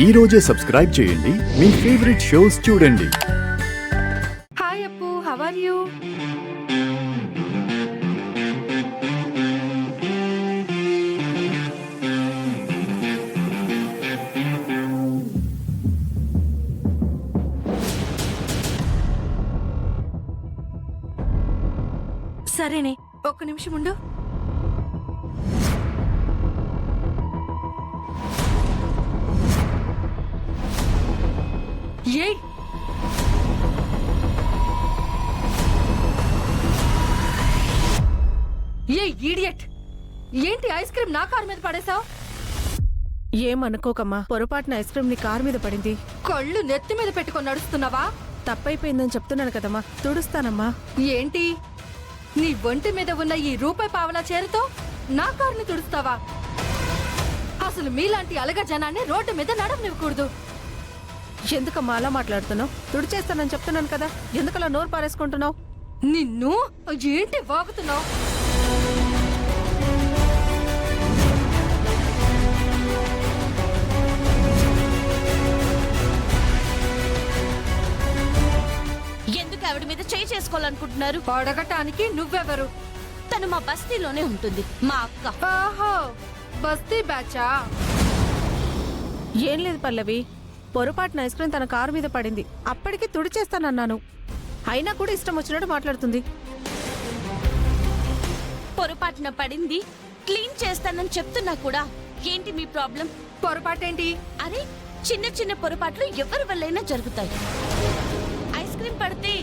ఈ రోజే సబ్స్క్రైబ్ చేయండి మీ ఫేవరెట్ షోస్ చూడండి. హాయ్ అప్పు, హౌ ఆర్ యు? సరేనే, ఒక్క నిమిషం ఉండు. ఏయ్, ఏ ఈడియట్! ఏంటి ఐస్ క్రీమ్ నా కారు మీద పడేశావు? ఏమనుకోకమ్మా, పొరపాటున ఐస్ క్రీమ్ నీ కారు మీద పడింది. కళ్ళు నెత్తి మీద పెట్టుకొని నడుస్తున్నావా? తప్పైపోయిందని చెప్తున్నాను కదమ్మా, తుడుస్తానమ్మా. ఏంటి, నీ ఒంటి మీద ఉన్న ఈ రూపాయి పావలా చేరుతో నా కారుని తుడుస్తావా? అసలు మీలాంటి అలగ జనాన్ని రోడ్డు మీద నడవనివ్వకూడదు. ఎందుకమ్మా అలా మాట్లాడుతున్నావు? తుడిచేస్తానని చెప్తున్నాను కదా, ఎందుకలా నోరు పారేసుకుంటున్నావు? నిన్ను ఏంటి వాగుతున్నావు? ఎందుకు ఆవిడ మీద చేయి చేసుకోవాలనుకుంటున్నారు? అడగటానికి నువ్వెవరు? తను మా బస్తీలోనే ఉంటుంది, మా అక్క. ఆహో, బస్తీ బ్యాచా? ఏం లేదు పల్లవి, పొరపాటున ఐస్ క్రీమ్ తన కారు మీద పడింది, అప్పటికి తుడిచేస్తానన్నాను. అయినా కూడా ఇష్టం వచ్చినట్టు మాట్లాడుతుంది. పొరపాటున పడింది, క్లీన్ చేస్తానని చెప్తున్నా కూడా ఏంటి మీ ప్రాబ్లం? పొరపాటేంటి? అరే, చిన్న చిన్న పొరపాట్లు ఎవరి వల్లైనా జరుగుతాయి. ఐస్ క్రీమ్ పడితే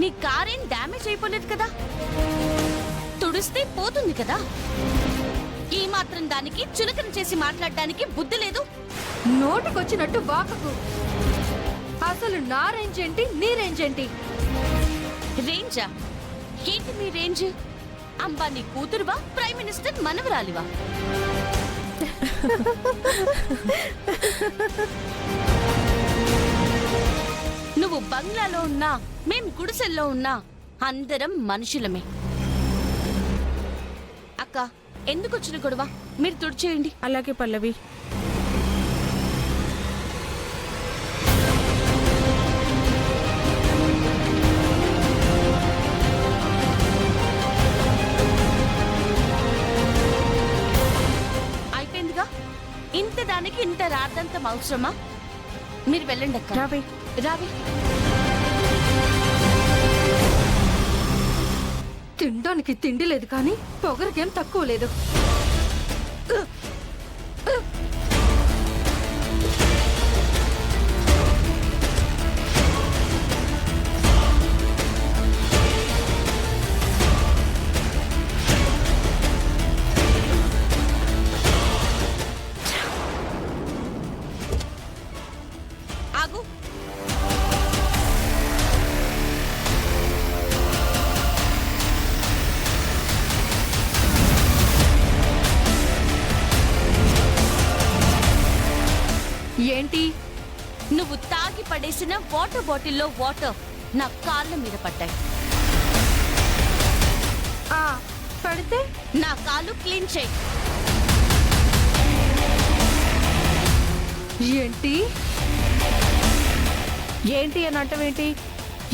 నీ కారేం డ్యామేజ్ అయిపోలేదు కదా, తుడిస్తే పోతుంది కదా. ఈ మాత్రం దానికి చులకన చేసి మాట్లాడడానికి బుద్ధి లేదు. నోటికొచ్చినట్టు వాకకు. అసలు నా రేంజ్ ఏంటి, నీ రేంజ్ ఏంటి? రేంజా? ఏంటి మీ రేంజ్? అంబానీ కూతురువా, ప్రైమ్ మినిస్టర్ మనవరాలివా? నువ్వు బంగ్లాలో ఉన్నా, మేం గుడిసెల్లో ఉన్నా, అందరం మనుషులమే. అక్క, ఎందుకు వచ్చిన గొడవ? మీరు తుడిచేయండి. అలాగే పల్లవి. అయిపోయిందిగా, ఇంత దానికి ఇంత రాద్దంతం అవసరమా? మీరు వెళ్ళండి అక్క. రావే. రావి. తినడానికి తిండి లేదు కానీ పొగరికేం తక్కువ లేదు. ఆగు. ఏంటి? నువ్వు తాగి పడేసిన వాటర్ బాటిల్లో వాటర్ నా కాళ్ళ మీద పడ్డాయి. ఆ పడితే నా కాళ్ళు క్లీన్ చేయి. ఏంటి? ఏంటి అని అంటావేంటి?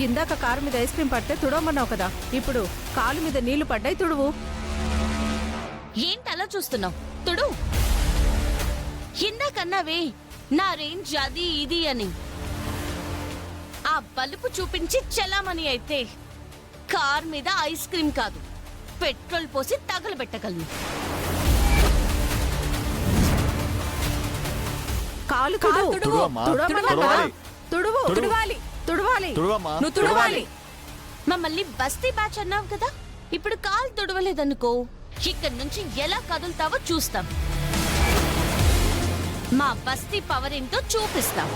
ఇందాక కారు మీద ఐస్ క్రీమ్ పడితే తుడవమన్నావు కదా, ఇప్పుడు కాలు మీద నీళ్లు పడ్డాయి, తుడువు. ఏంటి అలా చూస్తున్నావు? తుడు. ఇందాకన్నావే నా రేంజ్ అది ఇది అని. ఆ బలుపు చూపించి చలామణి అయితే కార్ మీద ఐస్ క్రీమ్ కాదు, పెట్రోల్ పోసి తగలబెట్టగలను. కాలు కాలు తుడువు. తుడువు. తుడవమన్నా కదా? తుడువు. తుడవాలి. తుడవాలి. నువ్వు తుడవాలి. మమ్మల్ని బస్తీ బ్యాచ్ అన్నావు కదా, ఇప్పుడు కాలు తుడవలేదనుకో, ఇక్కడి నుంచి ఎలా కదులుతావో చూస్తాం. మా బస్తీ పవర్ ఏంటో చూపిస్తాం.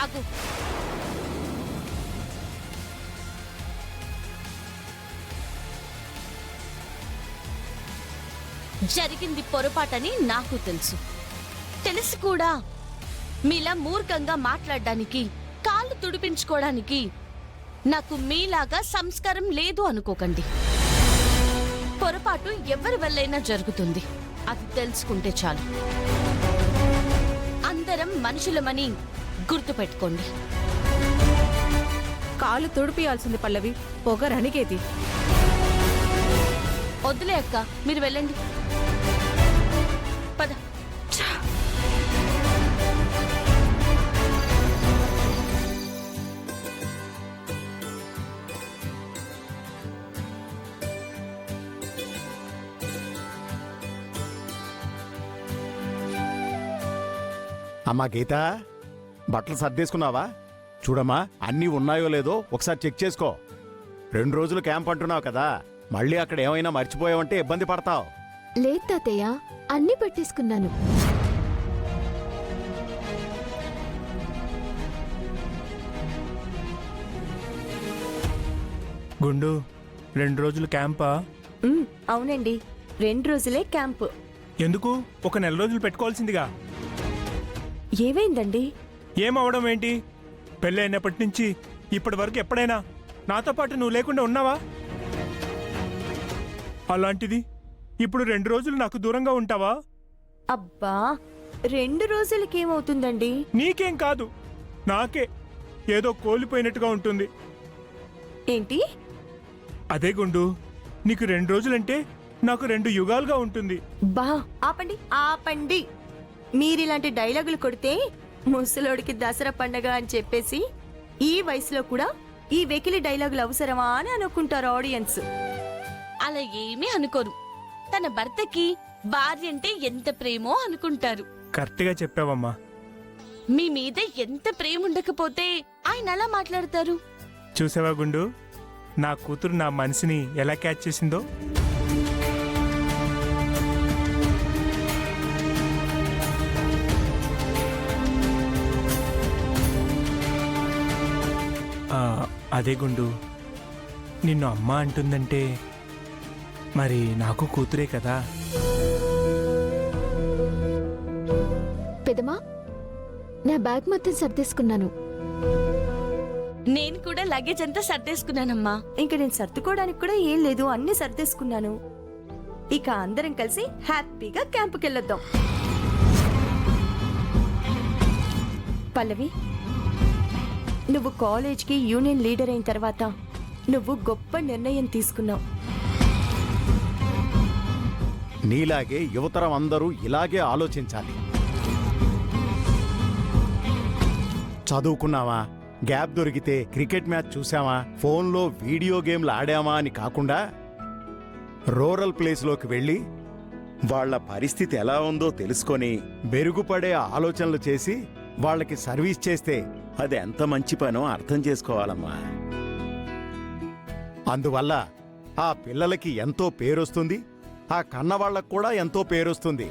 ఆగు. జరిగింది పొరపాటని నాకు తెలుసు. తెలిసి కూడా మీలా మూర్ఖంగా మాట్లాడడానికి, కాళ్ళు తుడిపించుకోవడానికి నాకు మీలాగా సంస్కారం లేదు అనుకోకండి. పొరపాటు ఎవరి వల్లైనా జరుగుతుంది, అది తెలుసుకుంటే చాలు. అందరం మనుషులమని గుర్తుపెట్టుకోండి. కాలు తుడిపియాల్సింది పల్లవి, పొగరనిగేది. వద్దులే అక్క, మీరు వెళ్ళండి. పద. అమ్మా గీత, బట్టలు సర్దేసుకున్నావా? చూడమ్మా, అన్నీ ఉన్నాయో లేదో ఒకసారి చెక్ చేసుకో. 2 రోజులు క్యాంప్ అంటున్నావు కదా, మళ్ళీ అక్కడ ఏమైనా మర్చిపోయావంటే ఇబ్బంది పడతావు. లేదు తాతయ్య, అన్నీ పెట్టేసుకున్నాను. గుండు, 2 రోజులు క్యాంపా? అవునండి, 2 రోజులే క్యాంపు. ఎందుకు 1 నెల రోజులు పెట్టుకోవాల్సిందిగా? ఏమైందండి? ఏమవడం ఏంటి? పెళ్ళైనప్పటి నుంచి ఇప్పటి వరకు ఎప్పుడైనా నాతో పాటు నువ్వు లేకుండా ఉన్నావా? అలాంటిది ఇప్పుడు 2 రోజులు నాకు దూరంగా ఉంటావా? అబ్బా, 2 రోజులకేమవుతుందండి? నీకేం కాదు, నాకే ఏదో కోల్పోయినట్టుగా ఉంటుంది. ఏంటి? అదే గుండు, నీకు 2 రోజులంటే నాకు 2 యుగాలుగా ఉంటుంది. బా, ఆపండి ఆపండి. మీరిలాంటి డైలాగులు కొడితే ముసలోడికి దసరా పండగ అని చెప్పేసి ఈ వయసులో కూడా ఈ వెకిలి డైలాగులు అవసరమా అని అనుకుంటారు ఆడియన్స్. అలా ఏమీ అనుకోరు. తన భర్తకి భార్య అంటే ఎంత ప్రేమో అనుకుంటారు. కరెక్ట్గా చెప్పావమ్మా. మీ మీద ఎంత ప్రేమ ఉండకపోతే ఆయన అలా మాట్లాడతారు. చూసావా గుండు, నా కూతురు నా మనసుని ఎలా క్యాచ్ చేసిందో? అదే గుండు, నిన్ను అమ్మ అంటుందంటే మరి నాకు కూతురే కదా. పెదమా, నా బ్యాగ్ మొత్తం సర్దేసుకున్నాను. నేను కూడా లగేజ్ అంతా సర్దేసుకున్నానమ్మా. ఇంక నేను సర్దుకోవడానికి కూడా ఏం లేదు, అన్ని సర్దేసుకున్నాను. ఇక అందరం కలిసి హ్యాపీగా క్యాంపుకెళ్ళొద్దాం. పల్లవి, నువ్వు కాలేజ్కి యూనియన్ లీడర్ అయిన తర్వాత నువ్వు గొప్ప నిర్ణయం తీసుకున్నావు. నీలాగే యువతరం అందరూ ఇలాగే ఆలోచించాలి. చదువుకున్నావా, గ్యాప్ దొరికితే క్రికెట్ మ్యాచ్ చూసామా, ఫోన్లో వీడియో గేమ్లు ఆడామా అని కాకుండా రూరల్ ప్లేస్లోకి వెళ్ళి వాళ్ళ పరిస్థితి ఎలా ఉందో తెలుసుకొని మెరుగుపడే ఆలోచనలు చేసి వాళ్ళకి సర్వీస్ చేస్తే అది ఎంత మంచి పనో అర్థం చేసుకోవాలమ్మా. అందువల్ల ఆ పిల్లలకి ఎంతో పేరొస్తుంది, ఆ కన్నవాళ్లకు కూడా ఎంతో పేరొస్తుంది.